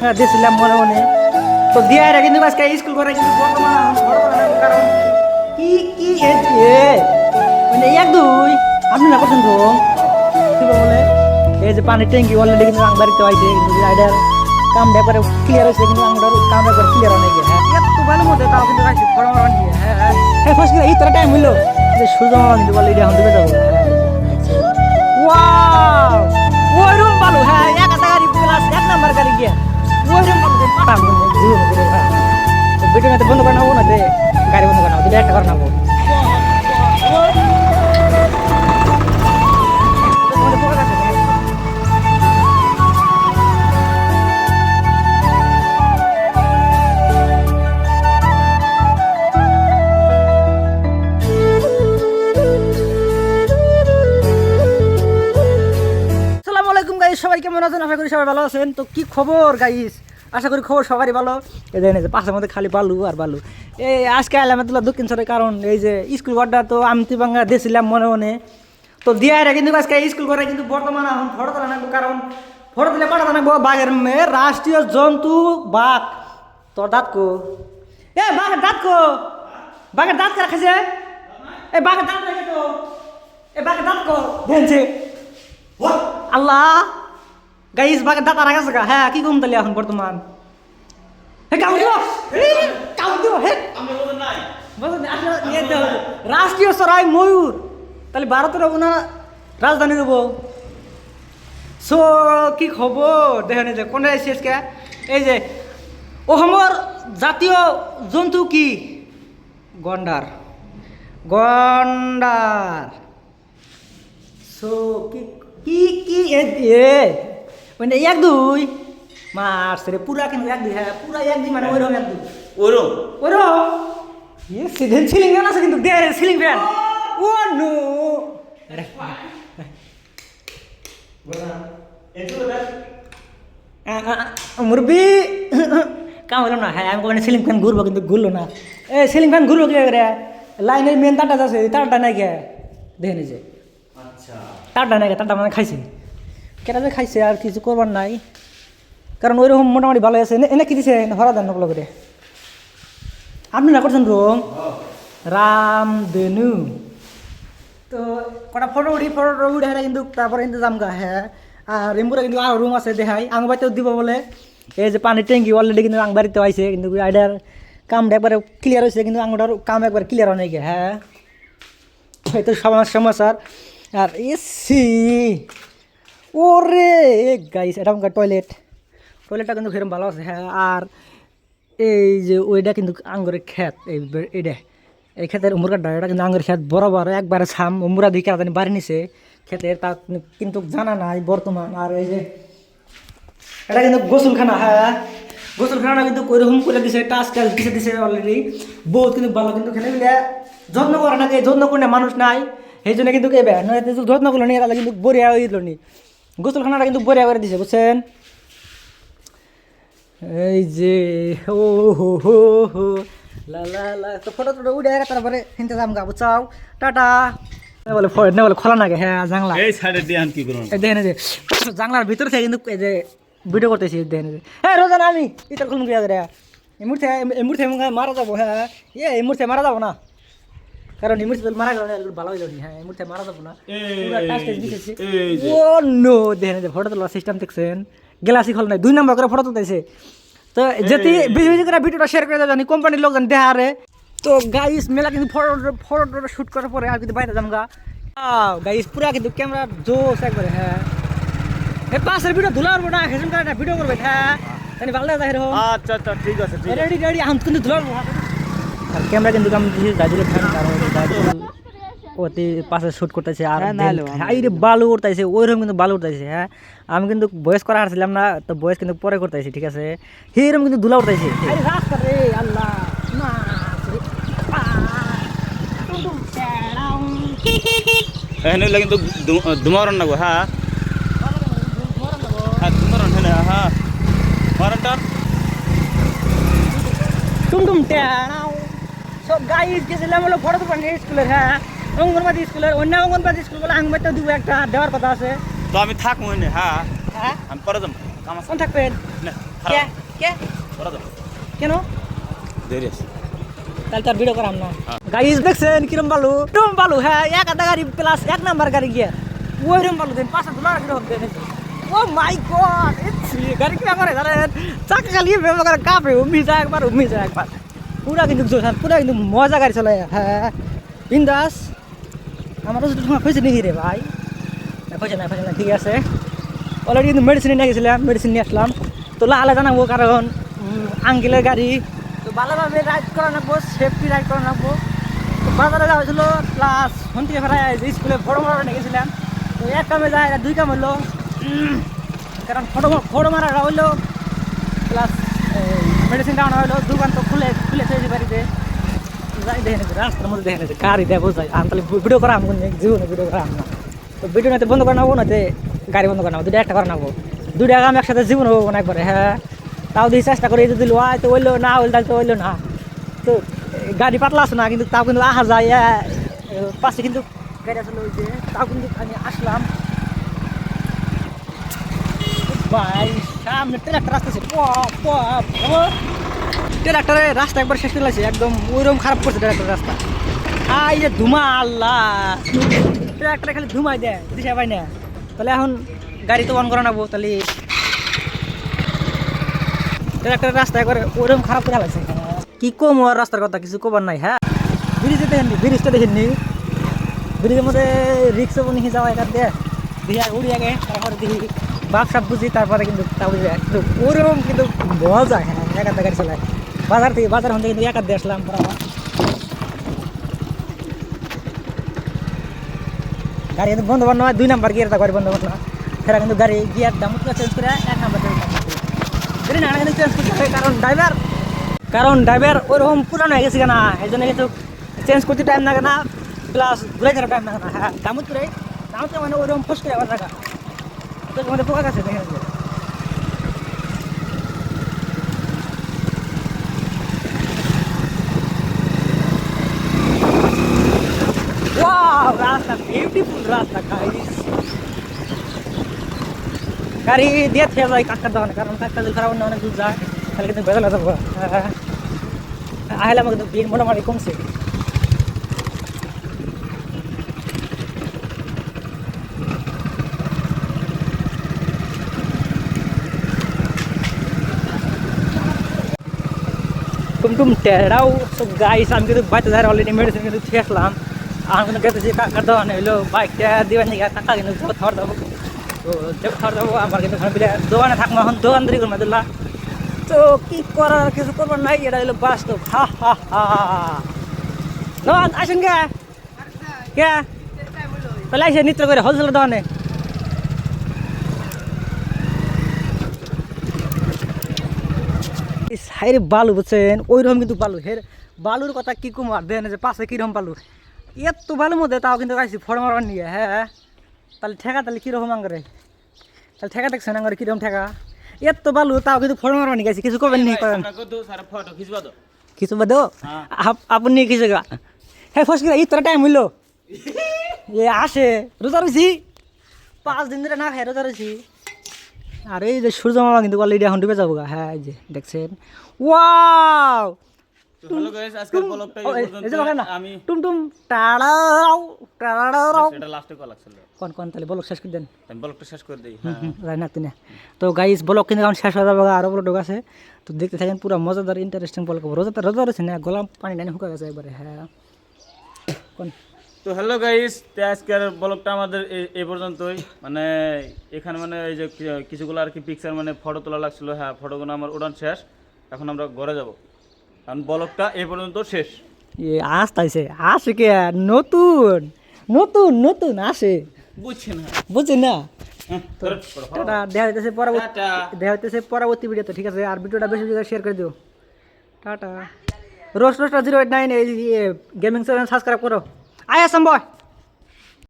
হ্যাঁ দিয়েছিলাম মনে মনে। তো দিয়ে এটা কিন্তু আজকে স্কুল করে কিন্তু বর্তমান বড় করা লাগবে, কারণ কি কি মানে এক দুই আপনি না করছেন তো কি বলে এই যে পানির ট্যাঙ্কি অলরেডি কিন্তু আং বাড়িতে আইছে, কিন্তু রাইডার কামটা একবারে ক্লিয়ার হয়েছে, কিন্তু আংটার কাম একবার ক্লিয়ার অনেক। হ্যাঁ এত ভালো মধ্যে তাও কিন্তু রাখছি বড় বড় দিয়ে। হ্যাঁ হ্যাঁ হ্যাঁ ফার্স্ট এই তোরা টাইম হইলো যে সূর্য মামা কিন্তু বলে এটা এখন ডুবে যাবো। ওয়াও ওইরকম ভালো। হ্যাঁ এক হাজার গাড়ি প্লাস এক নাম্বার গাড়ি গিয়া ওইরকম ভালো পাঠাম জীবন করে। হ্যাঁ তো ভিডিওটা বন্ধ করে নেবো না, যে গাড়ি বন্ধ করে নেবো, দুটো একটা করে নেবো। সবাই কেমন আছেন? আশা করি সবাই ভালো আছেন। তো কি খবর গাইস? আশা করি খবর সবারই ভালো। এই দেখেন যে পাশের মধ্যে খালি বালু আর বালু। এই আজকে আলামাতুল্লাহ দক্ষিণ সরের কারণ এই যে স্কুল ঘরটা তো আমি বাংলা দিয়েছিলাম মনে মনে। তো দিয়ে কিন্তু আজকে স্কুল ঘরে কিন্তু বর্তমান এখন ফটো তোলা নাকবো, কারণ ফটো তুলে পাঠাতে নাকবো বাঘের মেয়ে রাষ্ট্রীয় জন্তু বাঘ। তোর দাঁত কো? এ বাঘের দাঁত কো? বাঘের দাঁত কে রাখেছে? এই বাঘের দাঁত রেখে তো এ বাঘের দাঁত কো দেখছে আল্লাহ গাইস বাঘের দাঁত আর গেছে গা। হ্যাঁ কি কম তাহলে এখন বর্তমান রাষ্ট্রীয় চড়াই ময়ূর, তাহলে ভারতের হবো না রাজধানী হবো। সো কি খবর দেখেন যে কোন শেষকে এই যে অসমৰ জাতীয় জন্তু কি? গন্ডার। গন্ডার। সো কি কি কি এ মানে এক দুই মাস রে পুরা কিন্তু এক দুই। হ্যাঁ পুরা এক দুই মানে ওইরকম এক দুই ওইরকম ওইরকম ইয়ে সিজন সিলিং ফ্যান আছে কিন্তু দে সিলিং ফ্যান ও নো মুরবি কাম হলো না। হ্যাঁ আমি কোনো সিলিং ফ্যান ঘুরবো কিন্তু ঘুরলো না। এ সিলিং ফ্যান ঘুরবো কি করে? লাইনের মেন তারটা আছে, তারটা নাই কে দেখে নিছে। আচ্ছা তারটা নাই, তারটা মানে খাইছে কেটা যে খাইছে আর কিছু করবার নাই, কারণ ওইরকম মোটামুটি ভালো আছে। এনে কি দিছে হরা দেন নকল করে আপনি না করছেন রুম রাম দেনু। তো কটা ফটো উঠে হ্যাঁ কিন্তু তারপরে কিন্তু যাম গা। হ্যাঁ আর রেমপুরে কিন্তু আরও রুম আছে দেখাই আং বাড়িতেও দিব বলে। এই যে পানির ট্যাঙ্কি অলরেডি কিন্তু আং বাড়িতে আইছে, কিন্তু আইডার কামটা একবারে ক্লিয়ার হয়েছে, কিন্তু আংটার কাম একবার ক্লিয়ার অনেক। হ্যাঁ হয়তো সমাচার আর এসি ওরে গাইস এটা টয়লেটটা কিন্তু সেরকম ভালো আছে। হ্যাঁ আর এই যে ওইটা কিন্তু আঙ্গুরের ক্ষেত, এইটা এই ক্ষেতের উমুর কাটা এটা কিন্তু আঙ্গুরের ক্ষেত বরাবর একবারে ছাম উমুরা দিকে আপনি বাড়ি নিছে ক্ষেতের, তা কিন্তু জানা নাই বর্তমান। আর এই যে এটা কিন্তু গোসলখানা। হ্যাঁ গোসলখানাটা কিন্তু ওইরকম করে দিছে, টাচ দিছে অলরেডি বহুত কিন্তু ভালো, কিন্তু খেলে মিলে যত্ন করে না, যত্ন করে না মানুষ নাই, সেই জন্য কিন্তু কে বেড়া নয় যত্ন করলো নি তাহলে কিন্তু বরিয়া হয়ে দিল নি। গোসলখানাটা কিন্তু বরিয়া করে দিছে বুঝছেন। এই যে ও হো হো হো লা লা লা তো ফটো উঠে তারপরে হিনতে যাম গা বুঝাও টাটা বলে বলে খোলা নাগে। হ্যাঁ জাংলা এই সাইডে দিয়ে কি করুন দেখেন যে জাংলার ভিতরে থেকে কিন্তু এই যে ভিডিও করতেছি দেখেন যে হ্যাঁ রোজান আমি ইতার খুলুন গিয়া রে এই মুহূর্তে মারা যাবো। হ্যাঁ এই মুহূর্তে মারা যাবো না, কারণ এই মুহূর্তে মারা গেল ভালো হয়ে যাবি। হ্যাঁ এই মুহূর্তে মারা যাবো না ও নো দেখেন যে ফটো তোলার সিস্টেম দেখছেন গ্লাসই খোল নাই 2 নম্বর করে ফটো তুলতেছে। তো যেতে বেশি বেশি করে ভিডিওটা শেয়ার করে দেওয়া জানি কোম্পানির লোকজন দেখারে। তো গাইস মেলা কিন্তু ফটো শ্যুট করার পরে আর কিন্তু বাইরে যাম গা গাইস পুরা কিন্তু ক্যামেরা জোস একবারে। হ্যাঁ এই পাশের ভিডিও ধুলা করবো না হেসুন করে ভিডিও করবে। হ্যাঁ তাই ভালো লাগে এরকম। আচ্ছা আচ্ছা ঠিক আছে রেডি আমি কিন্তু ধুলা আর ক্যামেরা কিন্তু আমি দাদুর ফ্যান, কারণ ওতে পাশে শ্যুট করতেছে আর হাইরে বালু উঠতেছে ওইরকম কিন্তু বালু উঠতেছে। হ্যাঁ আমি কিন্তু বয়স করা হারছিলাম না, তো বয়স কিন্তু পরে করতেছি ঠিক আছে। সেইরকম কিন্তু ধুলা উঠতেছে আল্লাহ কিন্তু ধুমারন নাগো। হ্যাঁ ধুমারন হ্যাঁ হ্যাঁ মারনটা টুমটুম টেনাও সব গাইস গেছিলাম হলো ফটো তুলবার স্কুলের। হ্যাঁ অঙ্গনবাদী স্কুলের অন্য অঙ্গনবাদী স্কুল বলে আংবাইতে দিব একটা দেওয়ার কথা আছে। তো আমি থাকবো না। হ্যাঁ হ্যাঁ আমি পরে যাবো। কামাস কোন থাকবেন না কে কে ওরা তো কেন দেরি আছে তাহলে তো আর ভিডিও করাম না হ্যাঁ। গাইজ দেখছেন কিরম বালু হ্যাঁ এক আধা গাড়ি প্লাস 1 নাম্বার গাড়ি গিয়ে ওইরকম বালু দেন 500 টাকা কিরকম দেন ও মাই গড গাড়ি কিনা করে জানেন চাকা খালি ব্যবহার করে কাঁপে উমি যায় একবার পুরা কিন্তু জোসান পুরা কিন্তু মজা গাড়ি চলে হ্যাঁ বিন্দাস আমার ওষুধ তোমার হয়েছে নাকি রে ভাই হয়েছে না ঠিক আছে অলরেডি কিন্তু মেডিসিন নিয়ে গেছিলাম মেডিসিন নিয়ে আসলাম তো লালে জানাবো কারণ আঙ্কেলের গাড়ি তো ভালোভাবে রাইড করা রাখবো সেফটি রাইড করা রাখবো তো বাজারে যাওয়া হয়েছিল প্লাস ফোন থেকে ফেরাই স্কুলে ফটো মারা নিয়ে গেছিলাম তো এক কামে যায় এটা 2 কাম হলো কারণ ফটো মারাটা হইলো প্লাস মেডিসিন খাওয়ানো হইলো দোকান তো খুলেছে বাড়িতে যাই দেখে নেছে রাস্তার মধ্যে দেখে নেছে গাড়ি দেবো যাই আমি তাহলে ভিডিও করা আমি জীবনে ভিডিও করা না তো ভিডিও নাতে বন্ধ করে নেবো নাতে গাড়ি বন্ধ করে নেবো দুটো একটা করে নেবো 2 টাকা আমি একসাথে জীবন হবো না একবারে হ্যাঁ তাও দিয়ে চেষ্টা করে যদি লোয়া তো হইলো না হইল তাহলে তো হইলো না তো গাড়ি পাতলা আছে না কিন্তু তাও কিন্তু আহা যায় পাশে কিন্তু গাড়ি আসলে হয়েছে তাও কিন্তু আমি আসলাম ভাই সামনে ট্রাক্টর আসতেছে ট্রাক্টরের রাস্তা একবার শেষ করে লাগছে একদম ওইরকম খারাপ করছে ট্রাক্টরের রাস্তা এই যে ধুমা আল্লাহ ট্রাক্টরে খালি ধুমাই দেয় দিশা পাই না তাহলে এখন গাড়ি তো অন করে নেবো তাহলে ট্রাক্টরের রাস্তা একবারে ওইরকম খারাপ করে লাগছে কি কম আর রাস্তার কথা কিছু কবার নাই হ্যাঁ ব্রিজটা দেখেননি ব্রিজের মধ্যে রিক্সা নিয়ে যাওয়া এখান দিয়ে দিয়ে উড়ি আগে তারপরে দেখি বাপসাপ বুঝি তারপরে কিন্তু তাও কিন্তু ওরকম কিন্তু মজা হ্যাঁ একাধ গাড়ি চালায় বাজার হতে কিন্তু একাধ দিয়ে আসলাম বরাবর গাড়ি কিন্তু বন্ধ বান্ন হয় 2 নাম্বার গিয়ার গাড়ি বন্ধ বান্ন সেটা কিন্তু গাড়ি গিয়ার দাম চেঞ্জ করে 1 নাম্বার গাড়ি না কিন্তু চেঞ্জ করতে হয় কারণ ড্রাইভার ওরকম পুরানো হয়ে গেছে না এই জন্য কিন্তু চেঞ্জ করতে টাইম লাগে না প্লাস ঘুরে যাওয়ার টাইম লাগে না হ্যাঁ দামত মানে ওরকম ফস করে আবার রাখা তো তোমাদের পোকা গেছে দেখে নেবে ওয়াও রাস্তা বিউটিফুল রাস্তা গাড়ি দিয়ে থেকে যায় কাটকার দোকানে কারণ কাটকার যদি খারাপ অনেক দূর যায় তাহলে কিন্তু বেদা যাবো আহলে আমাকে তো ভিড় মোটামুটি কমছে টুমটুম টেরাও সব গাইস আমি কিন্তু বাইতে যাই অলরেডি মেডিসিন কিন্তু খেয়ে আসলাম আমি কিন্তু গেতেছি কাকার দোকানে হইলো বাইকটা দিবেন কাকা কিন্তু খাওয়ার দেবো তো খাওয়ার দেবো আমার কিন্তু দোকানে থাকবো এখন দোকানদারি করবো দুল্লা তো কি করার কিছু করবার নাই এটা হলো বাস্তব হা আসেন কে তাহলে আইসে নিত্র করে হোলসেলের দোকানে সাইরে বালু বুঝছেন ওইরকম কিন্তু বালু বালুর কথা কি কুমার দেন যে পাশে কিরকম বালু এত বালুর মধ্যে তাও কিন্তু গাইছি ফড় মারবার নিয়ে হ্যাঁ তাহলে ঠেকা তাহলে কীরকম আঙ্গরে তাহলে ঠেকা দেখছেন আঙ্গরে কীরকম ঠেকা এত বালু তাও কিন্তু ফড় মারবার নিয়ে গেছি কিছু করবেন নি করেন কিছু বাদ আপনি কিছু হ্যাঁ ফস করে ইতরা টাইম হইলো আসে রোজা রয়েছি 5 দিন ধরে না খাই রোজা রয়েছি আর এই যে সূর্য মামা কিন্তু অলরেডি এখন ডুবে যাবো হ্যাঁ এই যে দেখছেন ওয়াও হ্যালো গাইস আজকের ব্লগটা এই পর্যন্ত আমি টুমটুম টাড়াও এটা লাস্টে কল লাগছিল কোন তাহলে ব্লগ শেষ করে দেন আমি ব্লগটা শেষ করে দেই হ্যাঁ রাইনা তিনে তো গাইস ব্লগ কিন্তু এখন শেষ হয়ে যাবে আরো ব্লগ আছে তো দেখতে থাকেন পুরো মজাদার ইন্টারেস্টিং ব্লগ রোজা রয়েছে না গোলাম পানি টানি শুকা গেছে একবারে হ্যাঁ কোন তো হ্যালো গাইস আজকের ব্লগটা আমাদের এই পর্যন্তই মানে এখানে মানে এই যে কিছুগুলো আর কি পিকচার মানে ফটো তোলা লাগছিল হ্যাঁ ফটোগুলো আমার উড়ান শেষ এখন আমরা ঘরে যাব কারণ ব্লগটা এই পর্যন্ত শেষ আসে কে নতুন আসে বুঝছি না দেখা হইতেছে পরবর্তী ভিডিওতে ঠিক আছে আর ভিডিওটা বেশি শেয়ার করে দিও টাটা রোস্টার 089 এই গেমিং চ্যানেল সাবস্ক্রাইব করো আয় আসম বয়